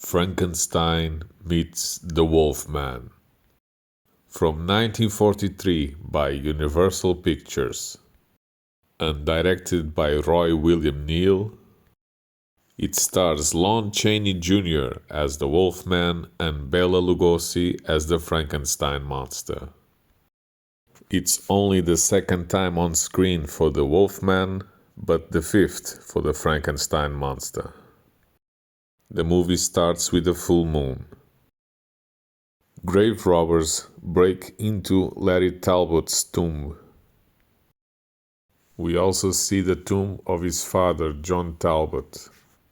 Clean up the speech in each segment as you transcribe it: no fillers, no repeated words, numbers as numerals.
Frankenstein meets the Wolfman. From 1943 by Universal Pictures and directed by Roy William Neill, it stars Lon Chaney Jr. as the Wolfman and Bela Lugosi as the Frankenstein monster. It's only the second time on screen for the Wolfman, but the fifth for the Frankenstein monster. The movie starts with a full moon. Grave robbers break into Larry Talbot's tomb. We also see the tomb of his father, John Talbot,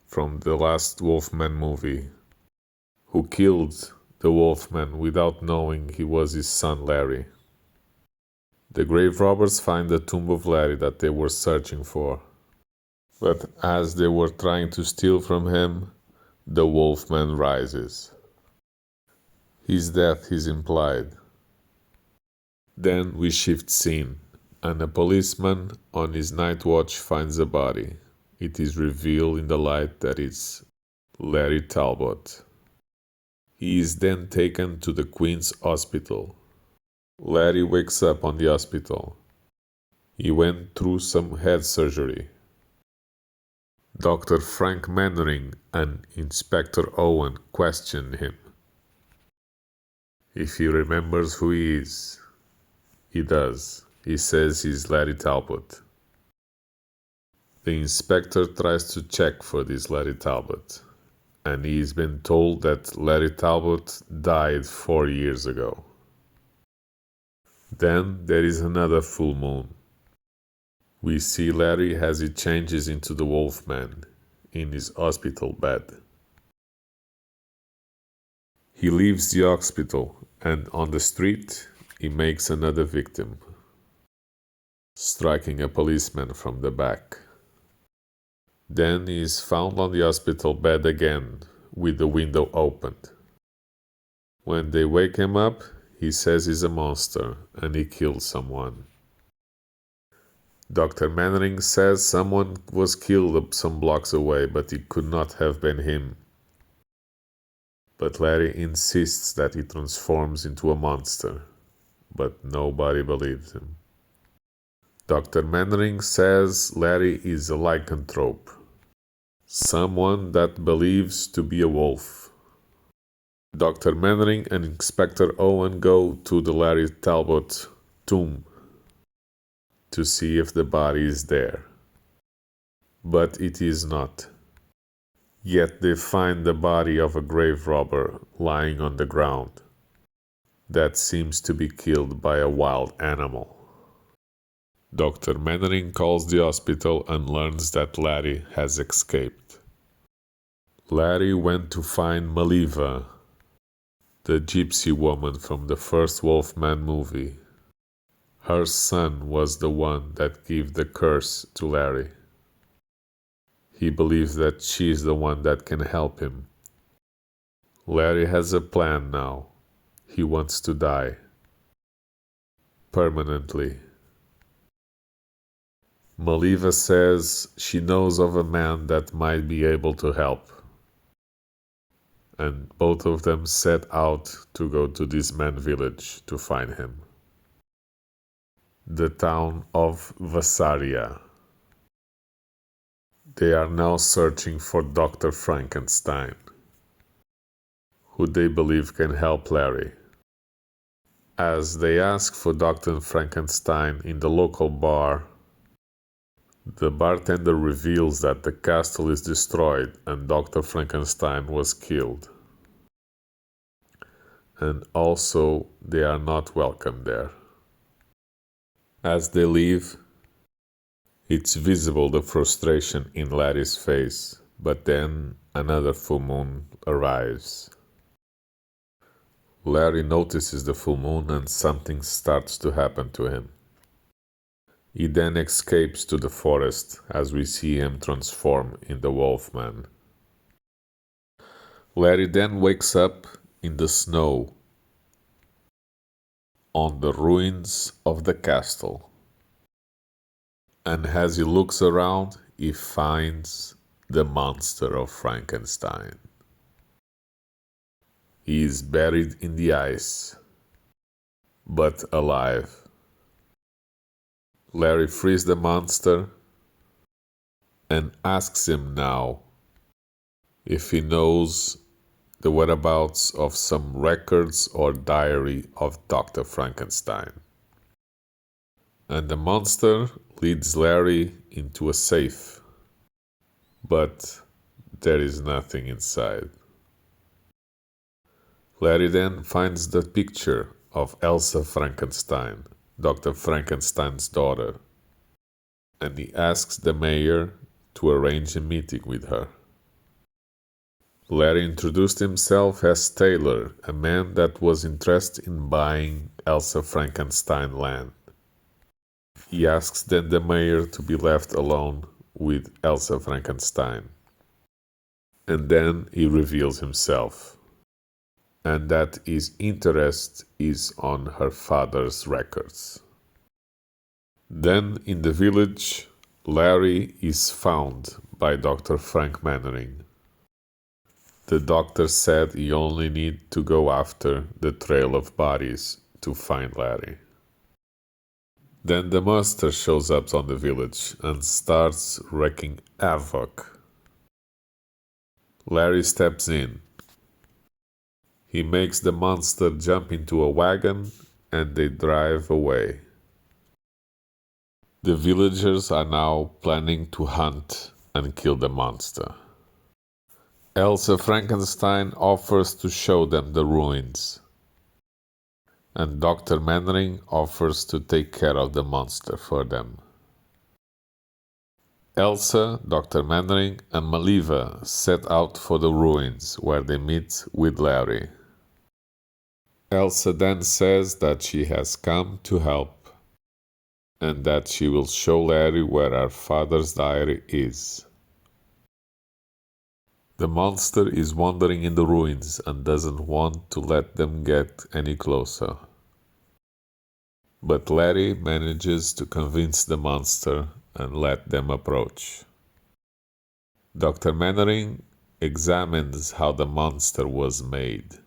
from the last Wolfman movie, who killed the Wolfman without knowing he was his son Larry. The grave robbers find the tomb of Larry that they were searching for, but as they were trying to steal from him, the Wolfman rises. His death is implied. Then we shift scene, and a policeman on his night watch finds a body. It is revealed in the light that it's Larry Talbot. He is then taken to the Queen's Hospital. Larry wakes up on the hospital. He went through some head surgery. Dr. Frank Mannering and Inspector Owen question him. If he remembers who he is. He does. He says he's Larry Talbot. The inspector tries to check for this Larry Talbot, and he's been told that Larry Talbot died 4 years ago. Then there is another full moon. We see Larry as he changes into the Wolfman in his hospital bed. He leaves the hospital, and on the street he makes another victim, striking a policeman from the back. Then he is found on the hospital bed again, with the window opened. When they wake him up, he says he's a monster and he killed someone. Dr. Mannering says someone was killed some blocks away, but it could not have been him. But Larry insists that he transforms into a monster, but nobody believes him. Dr. Mannering says Larry is a lycanthrope, someone that believes to be a wolf. Dr. Mannering and Inspector Owen go to the Larry Talbot tomb to see if the body is there. But it is not. Yet they find the body of a grave robber lying on the ground that seems to be killed by a wild animal. Dr. Mannering calls the hospital and learns that Larry has escaped. Larry went to find Maliva, the gypsy woman from the first Wolfman movie. Her son was the one that gave the curse to Larry. He believes that she's the one that can help him. Larry has a plan now. He wants to die. Permanently. Maliva says she knows of a man that might be able to help. And both of them set out to go to this man's village to find him. The town of Vasaria. They are now searching for Dr. Frankenstein, who they believe can help Larry. As they ask for Dr. Frankenstein in the local bar, the bartender reveals that the castle is destroyed and Dr. Frankenstein was killed. And also, they are not welcome there. As they leave, it's visible the frustration in Larry's face, but then another full moon arrives. Larry notices the full moon and something starts to happen to him. He then escapes to the forest as we see him transform in the Wolfman. Larry then wakes up in the snow on the ruins of the castle. And as he looks around, he finds the monster of Frankenstein. He is buried in the ice, but alive. Larry frees the monster and asks him now if he knows the whereabouts of some records or diary of Dr. Frankenstein. And the monster leads Larry into a safe, but there is nothing inside. Larry then finds the picture of Elsa Frankenstein, Dr. Frankenstein's daughter, and he asks the mayor to arrange a meeting with her. Larry introduced himself as Taylor, a man that was interested in buying Elsa Frankenstein land. He asks then the mayor to be left alone with Elsa Frankenstein. And then he reveals himself, and that his interest is on her father's records. Then in the village, Larry is found by Dr. Frank Mannering. The doctor said he only need to go after the trail of bodies to find Larry. Then the monster shows up on the village and starts wreaking havoc. Larry steps in. He makes the monster jump into a wagon and they drive away. The villagers are now planning to hunt and kill the monster. Elsa Frankenstein offers to show them the ruins, and Dr. Mannering offers to take care of the monster for them. Elsa, Dr. Mannering, and Maliva set out for the ruins where they meet with Larry. Elsa then says that she has come to help and that she will show Larry where her father's diary is. The monster is wandering in the ruins and doesn't want to let them get any closer. But Larry manages to convince the monster and let them approach. Dr. Mannering examines how the monster was made.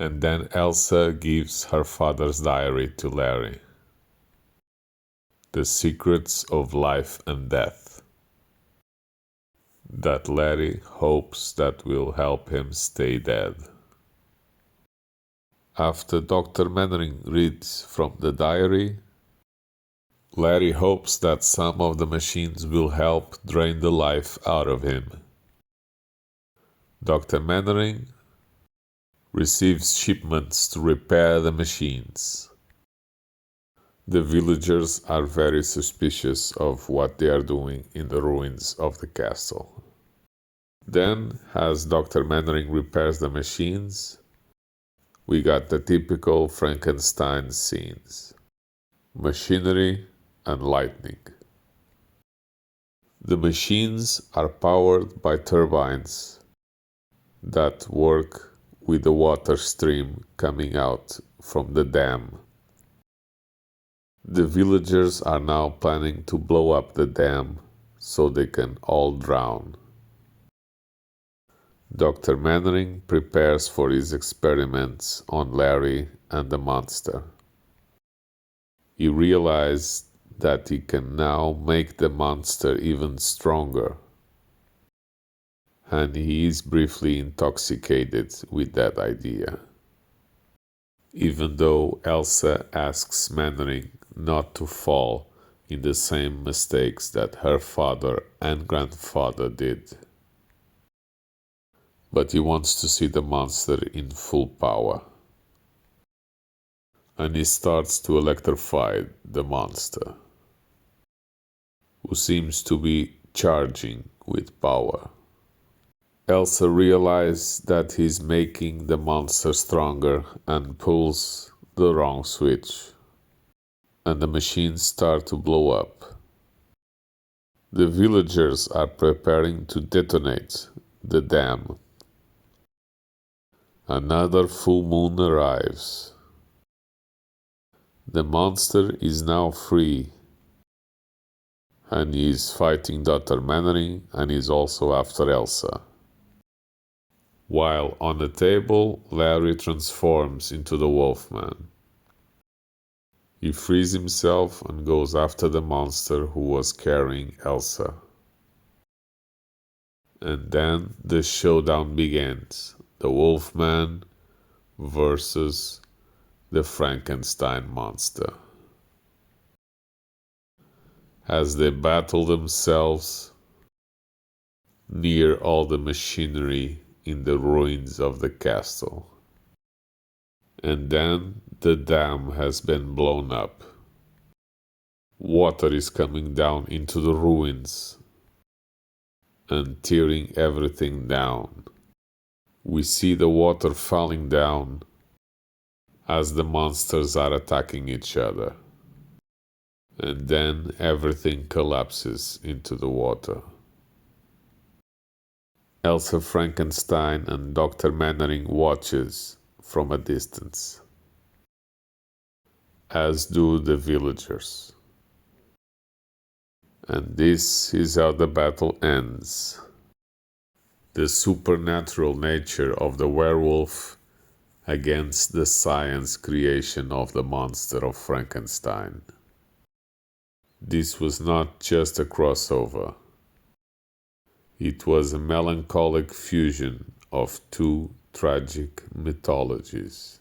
And then Elsa gives her father's diary to Larry. The secrets of life and death that Larry hopes that will help him stay dead. After Dr. Mannering reads from the diary, Larry hopes that some of the machines will help drain the life out of him. Dr. Mannering receives shipments to repair the machines. The villagers are very suspicious of what they are doing in the ruins of the castle. Then, as Dr. Mannering repairs the machines, we got the typical Frankenstein scenes: machinery and lightning. The machines are powered by turbines that work with the water stream coming out from the dam. The villagers are now planning to blow up the dam so they can all drown. Dr. Mannering prepares for his experiments on Larry and the monster. He realizes that he can now make the monster even stronger, and he is briefly intoxicated with that idea. Even though Elsa asks Mannering not to fall in the same mistakes that her father and grandfather did. But he wants to see the monster in full power. And he starts to electrify the monster, who seems to be charging with power. Elsa realizes that he's making the monster stronger and pulls the wrong switch, and the machines start to blow up. The villagers are preparing to detonate the dam. Another full moon arrives. The monster is now free, and he is fighting Dr. Mannering and is also after Elsa. While on the table, Larry transforms into the Wolfman. He frees himself and goes after the monster who was carrying Elsa. And then the showdown begins. The Wolfman versus the Frankenstein monster. As they battle themselves near all the machinery in the ruins of the castle. And then the dam has been blown up. Water is coming down into the ruins and tearing everything down. We see the water falling down as the monsters are attacking each other. And then everything collapses into the water. Elsa Frankenstein and Dr. Mannering watches from a distance, as do the villagers. And this is how the battle ends. The supernatural nature of the werewolf against the science creation of the monster of Frankenstein. This was not just a crossover. It was a melancholic fusion of two tragic mythologies.